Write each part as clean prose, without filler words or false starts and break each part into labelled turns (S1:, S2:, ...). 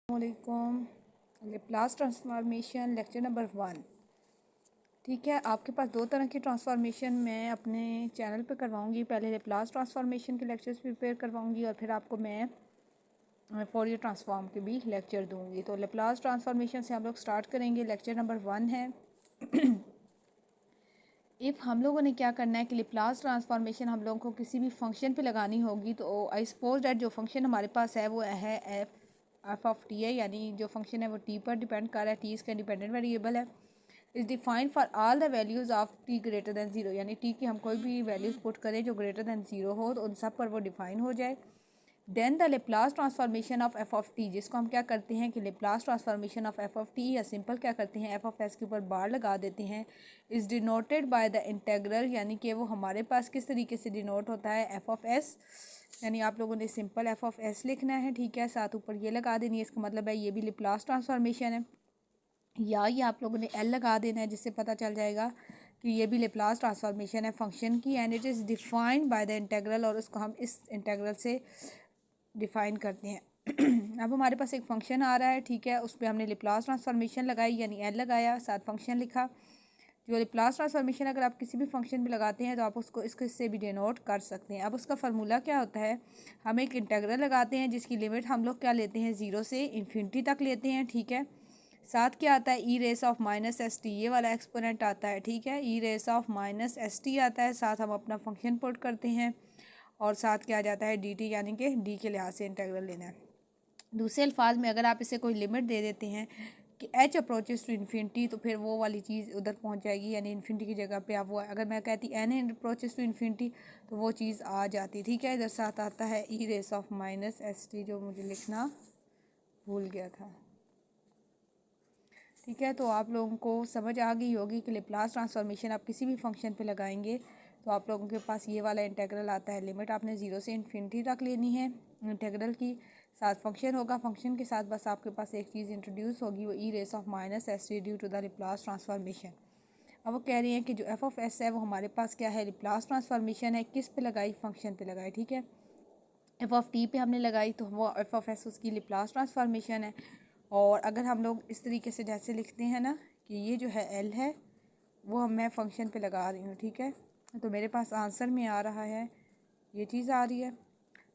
S1: वालेकुम। Laplace transformation lecture number 1। ठीक है, आपके पास दो तरह की ट्रांसफॉर्मेशन मैं अपने चैनल पे करवाऊंगी। पहले लेप्लास ट्रांसफॉर्मेशन के लेक्चर्स प्रिपेयर करवाऊंगी और फिर आपको मैं फोरियर ट्रांसफॉर्म के भी लेक्चर दूंगी। तो लेप्लास ट्रांसफॉर्मेशन से हम लोग स्टार्ट करेंगे। लेक्चर नंबर 1 है इफ़ हम लोगों ने क्या करना है कि लेप्लास ट्रांसफॉर्मेशन हम लोगों को किसी भी फंक्शन पे लगानी होगी। तो आई सपोज दैट जो फंक्शन हमारे पास है वो है एफ ऑफ टी है, यानी जो फंक्शन है वो टी पर डिपेंड कर रहा है। टी इसका इंडिपेंडेंट वेरिएबल है। Is defined for all the values of T greater than zero, यानी टी की हम कोई भी वैल्यूज़ पुट करें जो ग्रेटर दैन ज़ीरो हो तो उन सब पर वो डिफाइन हो जाए। Then the Laplace transformation of F of T, जिसको हम क्या करते हैं कि Laplace transformation of F of T या सिंपल क्या करते हैं एफ ऑफ एस के ऊपर बार लगा देते हैं। Is denoted by the integral, यानी कि वो हमारे पास किस तरीके से डिनोट होता है एफ ऑफ एस, यानी आप लोगों ने सिंपल एफ ऑफ एस लिखना है। ठीक है, साथ ऊपर ये लगा देनी है, इसका मतलब है ये भी लेप्लास ट्रांसफॉर्मेशन है। या ये आप लोगों ने एल लगा देना है, जिससे पता चल जाएगा कि ये भी लेप्लास ट्रांसफॉर्मेशन है फंक्शन की। And it is defined by the integral, और उसको हम इस इंटेग्रल से डिफ़ाइन करते हैं अब हमारे पास एक फ़ंक्शन आ रहा है। ठीक है, उस पर हमने लेप्लास ट्रांसफॉर्मेशन लगाई, यानी एल लगाया, साथ फंक्शन लिखा। जो लेप्लास ट्रांसफॉर्मेशन अगर आप किसी भी फंक्शन में लगाते हैं तो आप उसको इससे भी डिनोट कर सकते हैं। अब उसका फार्मूला क्या होता है, हम एक इंटेग्रल लगाते हैं जिसकी लिमिट हम लोग क्या लेते हैं, ज़ीरो से इन्फिनिटी तक लेते हैं। ठीक है, साथ क्या आता है, e raise of minus s t, ये वाला एक्सपोनेंट आता है। ठीक है, e raise of minus s t आता है, साथ हम अपना फंक्शन पुट करते हैं और साथ क्या आ जाता है डी टी, यानी कि डी के लिहाज से इंटेग्रल लेना है। दूसरे अल्फाज में अगर आप इसे कोई लिमिट दे देते हैं कि एच अप्रोचेस टू इन्फिनिटी, तो फिर वो वाली चीज़ उधर पहुंच जाएगी, यानी इन्फिनिटी की जगह पे आप वो, अगर मैं कहती एन अप्रोचेस टू इन्फिनिटी तो वो चीज़ आ जाती। ठीक है, इधर साथ आता है e raise of minus s t, जो मुझे लिखना भूल गया था। ठीक है, तो आप लोगों को समझ आ गई होगी कि लेप्लास ट्रांसफॉर्मेशन आप किसी भी फंक्शन पे लगाएंगे तो आप लोगों के पास ये वाला इंटेग्रल आता है। लिमिट आपने ज़ीरो से इन्फिनिटी तक लेनी है इंटेग्रल की, साथ फंक्शन होगा। फंक्शन के साथ बस आपके पास एक चीज़ इंट्रोड्यूस होगी, वो e raise of minus s t due to the Laplace transformation. अब वो कह रही हैं कि जो एफ ऑफ एस है वो हमारे पास क्या है, लेप्लास ट्रांसफॉर्मेशन है। किस पे लगाई, फंक्शन पे लगाई। ठीक है, एफ ऑफ टी पे हमने लगाई तो वो एफ ऑफ एस उसकी लेप्लास ट्रांसफॉर्मेशन है। और अगर हम लोग इस तरीके से जैसे लिखते हैं ना कि ये जो है एल है वो मैं फंक्शन पे लगा रही हूँ। ठीक है, तो मेरे पास आंसर में आ रहा है, ये चीज़ आ रही है।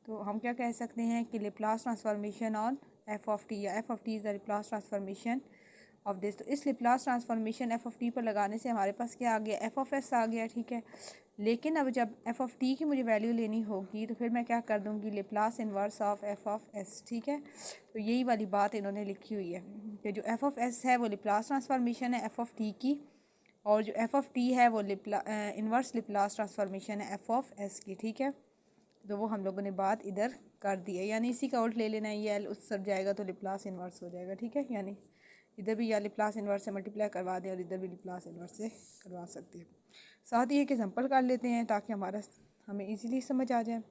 S1: तो हम क्या कह सकते हैं कि Laplace transformation on f of T, या f of t is the Laplace transformation of this. तो इस Laplace transformation f of t पर लगाने से हमारे पास क्या आ गया, एफ ऑफ एस आ गया। ठीक है, लेकिन अब जब एफ ऑफ टी की मुझे वैल्यू लेनी होगी तो फिर मैं क्या कर दूँगी, Laplace inverse of F of S. ठीक है, तो यही वाली बात इन्होंने लिखी हुई है कि जो एफ ऑफ एस है वो लेप्लास ट्रांसफॉर्मेशन है एफ ऑफ टी की, और जो एफ ऑफ टी है वो इन्वर्स लेप्लास ट्रांसफॉर्मेशन है एफ ऑफ एस की। ठीक है, तो वो हम लोगों ने बात इधर कर दी है, यानी इसी का उल्ट ले लेना है, ये एल उस सब जाएगा तो लेप्लास इन्वर्स हो जाएगा। ठीक है, यानी इधर भी या लेप्लास इन्वर्स से मल्टीप्लाई करवा दें और इधर भी लेप्लास इन्वर्स से करवा सकते हैं। साथ ही एक एग्जांपल कर लेते हैं ताकि हमें इजीली समझ आ जाए।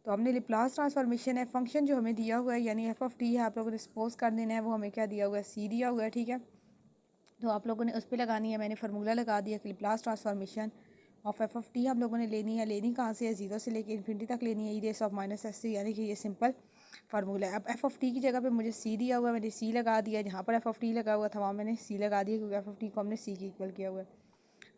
S1: तो हमने लेप्लास ट्रांसफॉर्मेशन है, फंक्शन जो हमें दिया हुआ है यानी एफ ऑफ टी है, आप लोगों ने सपोज कर देना है वो हमें क्या दिया हुआ है, सी दिया हुआ है। ठीक है, तो आप लोगों ने उस पर लगानी है। मैंने फार्मूला लगा दिया कि Laplace transformation of F of T हम लोगों ने लेनी है। लेनी कहाँ से है, जीरो से लेकर इन्फिनिटी तक लेनी है, e raise of minus s c, यानी कि ये सिंपल फार्मूला है। अब एफ ऑफ टी की जगह पे मुझे सी दिया हुआ है, मैंने सी लगा दिया। जहाँ पर एफ ऑफ टी लगा हुआ था वहाँ मैंने सी लगा दिया, क्योंकि एफ ऑफ टी को हमने सी की इक्वल किया हुआ है।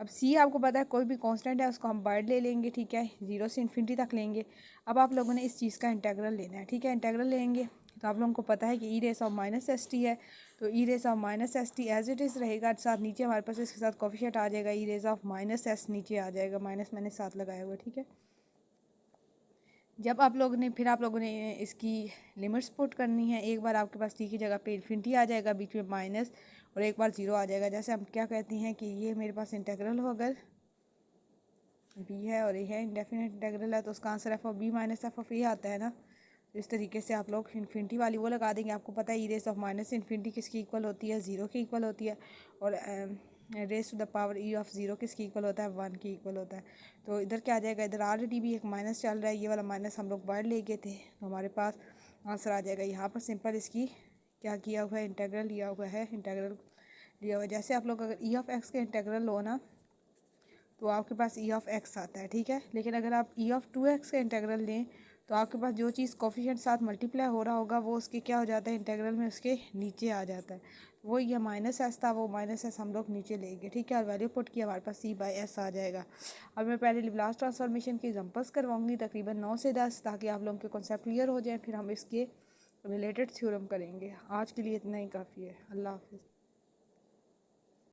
S1: अब सी आपको पता है कोई भी कांस्टेंट है उसको हम बाइड ले लेंगे। ठीक है, जीरो से इन्फिनिटी तक लेंगे। अब आप लोगों ने इस चीज़ का इंटेग्रल लेना है। ठीक है, इंटेग्रल लेंगे तो आप लोगों को पता है कि e raise of minus s t है, तो e raise of minus s t as it is रहेगा। साथ नीचे हमारे पास इसके साथ कोफिशिएंट आ जाएगा, ई रेस ऑफ माइनस एस नीचे आ जाएगा, माइनस मैंने साथ लगाया हुआ। ठीक है, जब आप लोगों ने फिर आप लोगों ने इसकी लिमिट्स पुट करनी है। एक बार आपके पास टी की जगह पे इन्फिनिटी आ जाएगा, बीच में माइनस, और एक बार ज़ीरो आ जाएगा। जैसे हम क्या कहते हैं कि ये मेरे पास इंटेग्रल हो, अगर बी है और ये है इंडेफिनेट इंटेग्रल है, तो उसका answer f of b minus f of a आता है ना। तो इस तरीके से आप लोग इन्फिनिटी वाली वो लगा देंगे। आपको पता है e raise of minus infinity किसकी इक्वल होती है, ज़ीरो की इक्वल होती है, और raise to the power e of zero किसकी इक्वल होता है, वन की इक्वल होता है। तो इधर क्या आ जाएगा, इधर ऑलरेडी भी एक माइनस चल रहा है, ये वाला माइनस हम लोग बाहर ले गए थे, तो हमारे पास आंसर आ जाएगा। यहाँ पर सिंपल इसकी क्या किया हुआ है, इंटेग्रल लिया हुआ है, इंटेग्रल लिया हुआ है। जैसे आप लोग अगर ई ऑफ एक्स का इंटेग्रल लो ना तो आपके पास ई ऑफ एक्स आता है। ठीक है, लेकिन अगर आप ई ऑफ टू एक्स का इंटेग्रल लें तो आपके पास जो चीज़ कोफिशिएंट साथ मल्टीप्लाई हो रहा होगा वो उसके क्या हो जाता है, इंटीग्रल में उसके नीचे आ जाता है। वो ये माइनस एस था, वो माइनस एस हम लोग नीचे लेंगे, ठीक है। और वैल्यू पुट किया, हमारे पास सी बाई एस आ जाएगा। अब मैं पहले लाप्लास ट्रांसफॉर्मेशन की एग्जांपल्स करवाऊंगी तकरीबन 9 से 10, ताकि आप लोगों के कॉन्सेप्ट क्लियर हो जाए, फिर हम इसके रिलेटेड थ्योरम करेंगे। आज के लिए इतना ही काफ़ी है। अल्लाह हाफिज़।